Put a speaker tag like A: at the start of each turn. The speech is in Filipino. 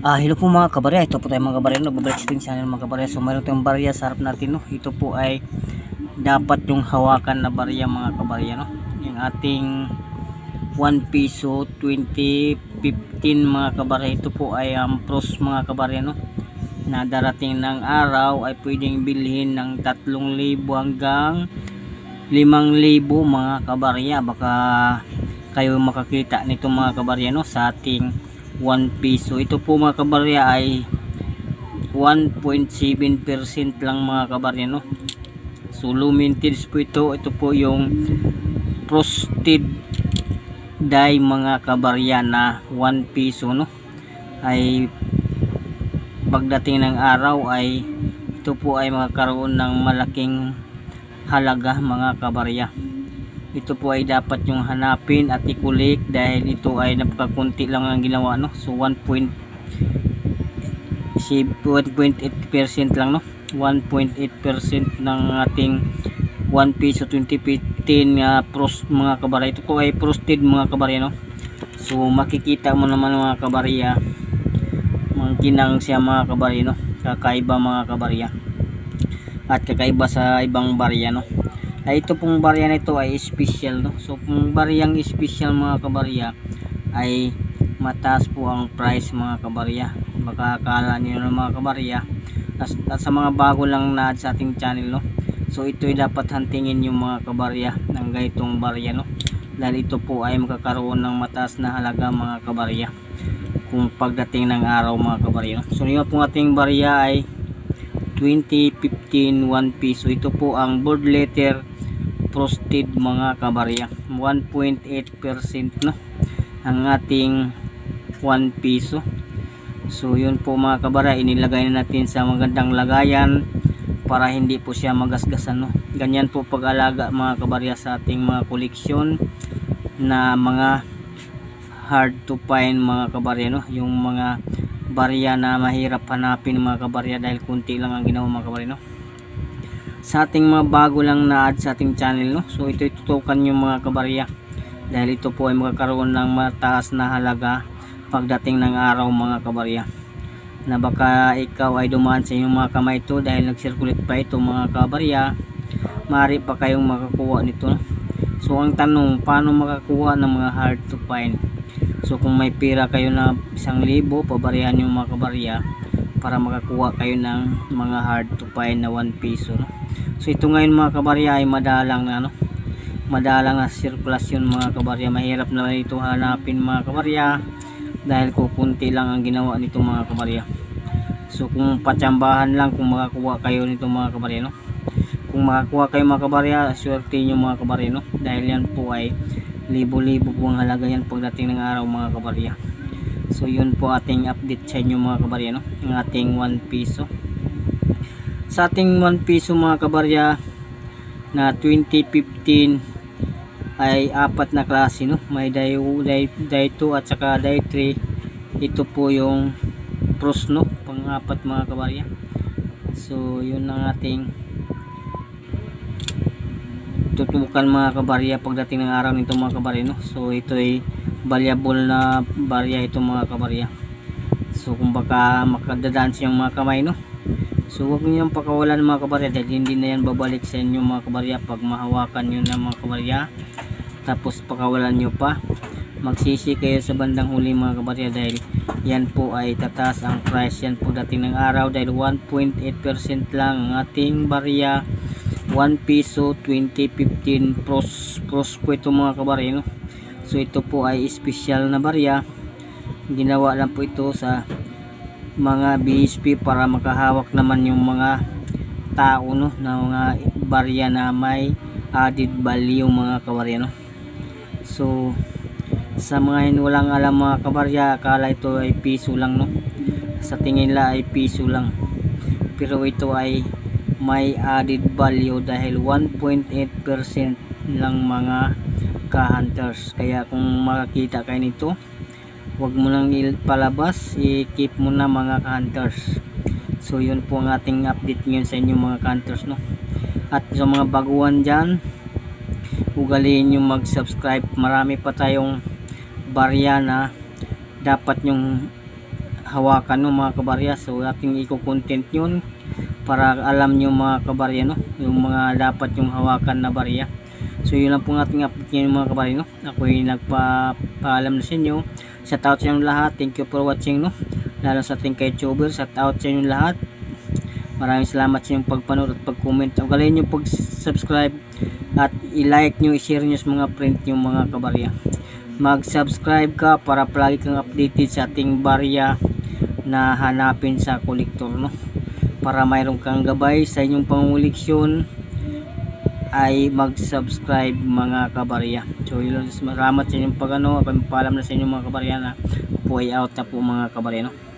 A: Hello po mga kabarya, ito po tayo mga kabarya, nagbabalik sa ating channel mga kabarya. So mayroon tayong barya sa harap natin, no? Ito po ay dapat yung hawakan na barya mga kabarya, no? Yung ating 1 piso 2015 mga kabarya, ito po ay pros mga kabarya, no? Na darating ng araw ay pwedeng bilhin ng 3,000 hanggang 5,000 mga kabarya. Baka kayo makakita nito mga kabarya, no? Sa ating 1 piso. Ito po mga kabarya ay 1.7% lang mga kabarya, no? So low maintenance po ito. Ito po yung frosted die mga kabarya na 1 piso, no? Ay pagdating ng araw ay ito po ay makakaroon ng malaking halaga mga kabarya. Ito po ay dapat yung hanapin at ikulik dahil ito ay napakakunti lang ang ginawa, no? So 1.8% lang, no? 1.8% ng ating 1 piso 2015 pros mga kabarya. Ito po ay frosted mga kabarya, no? So makikita mo naman mga kabarya, mangkinang siya mga kabarya, no? Kakaiba mga kabarya at kakaiba sa ibang barya, no? Ito pong barya na ito ay special, no? So kung baryang special mga kabarya ay mataas po ang price mga kabarya. Baka akala niyo ng mga kabarya at sa mga bago lang na sa ating channel, no? So ito ay dapat hantingin yung mga kabarya ng ganitong barya, no? Dahil ito po ay magkakaroon ng mataas na halaga mga kabarya kung pagdating ng araw mga kabarya, no? So yung pong ating barya ay 2015 1 piso. Ito po ang board letter frosted mga kabarya, 1.8%, no? Ang ating 1 piso. So yun po mga kabarya, inilagay na natin sa magandang lagayan para hindi po siya magasgasan, no? Ganyan po pag-alaga mga kabarya sa ating mga koleksyon na mga hard to find mga kabarya, no? Yung mga barya na mahirap hanapin mga kabarya dahil kunti lang ang ginawa mga kabarya, no? Sa ating mga bago lang na add sa ating channel, no? So ito itutukan yung mga kabarya dahil ito po ay magkakaroon ng mataas na halaga pagdating ng araw mga kabarya, na baka ikaw ay dumaan sa inyong mga kamay ito dahil nag-circulate pa ito mga kabarya, maaari pa kayong makakuha nito, no? So ang tanong, paano makakuha ng mga hard to find? So kung may pira kayo na 1,000, pabarihan nyo mga kabarya para makakuha kayo ng mga hard to find na 1 piso, no? So ito ngayon mga kabarya ay madalang na, no? Madalang na sirkulasyon mga kabarya. Mahirap na ito hanapin mga kabarya dahil kukunti lang ang ginawa nito mga kabarya. So kung patsambahan lang kung makakuha kayo nito mga kabarya, no? Kung makakuha kayo mga kabarya, swerte nyo mga kabarya, no? Dahil yan po ay libo-libo po ang halaga yan pagdating ng araw mga kabarya. So yun po ating update sa inyo mga kabarya, no? Ang ating 1 piso. Sa ating 1 piso mga kabarya na 2015 ay apat na klase, no? May die 2 at saka die 3. Ito po yung pros, no? Pang-apat mga kabarya. So yun ang ating tutukan mga kabarya pagdating ng araw nito mga kabarya, no? So ito ay valuable na barya ito mga kabarya. So kung baka makadadaan siyang mga kamay, no? So huwag niyo pakawalan mga kabarya dahil hindi na yan babalik sa inyo mga kabarya pag mahawakan nyo na mga kabarya. Tapos pakawalan nyo pa, magsisi kayo sa bandang huli mga kabarya dahil yan po ay tataas ang price yan po dating ng araw dahil 1.8% lang ang ating barya 1 piso 2015 pros po ito mga kabarya, no? So ito po ay special na barya, ginawa lang po ito sa mga BSP para makahawak naman yung mga tao, no? Na mga barya na may added value mga kabarya, no? So sa mga walang alam mga kabarya, akala ito ay piso lang, no? Sa tingin nila ay piso lang, pero ito ay may added value dahil 1.8% lang mga ka-hunters. Kaya kung makakita kayo nito, huwag mo nang palabas, i-keep mo na mga ka-hunters. So yun po ang ating update ngayon sa inyo mga ka-hunters, no? At sa mga baguhan dyan, ugaliin nyo mag-subscribe. Marami pa tayong barya na dapat nyong hawakan no mga kabarya. So ating i-content yun para alam nyo mga kabarya no, yung mga dapat yung hawakan na barya. So yun lang po ang ating update ngayon mga kabarya no. Ako ay nagpapaalam na sa inyo. Shout out sa inyo lahat. Thank you for watching no. Lalo sa ating kay YouTuber, shout out sa inyo lahat. Maraming salamat sa inyong pagpanood at pag-comment. Ugaliin nyo pag-subscribe at i-like nyo, i-share nyo sa mga friend nyo mga kabarya. Mag-subscribe ka para palagi kang updated sa ating barya na hanapin sa kolektor no. Para mayroon kang gabay sa inyong panguliksyon ay mag-subscribe mga kabarya. So yun, salamat sa inyong pag-ano. Paalam na sa inyong mga kabarya na po ay out na po mga kabarya no.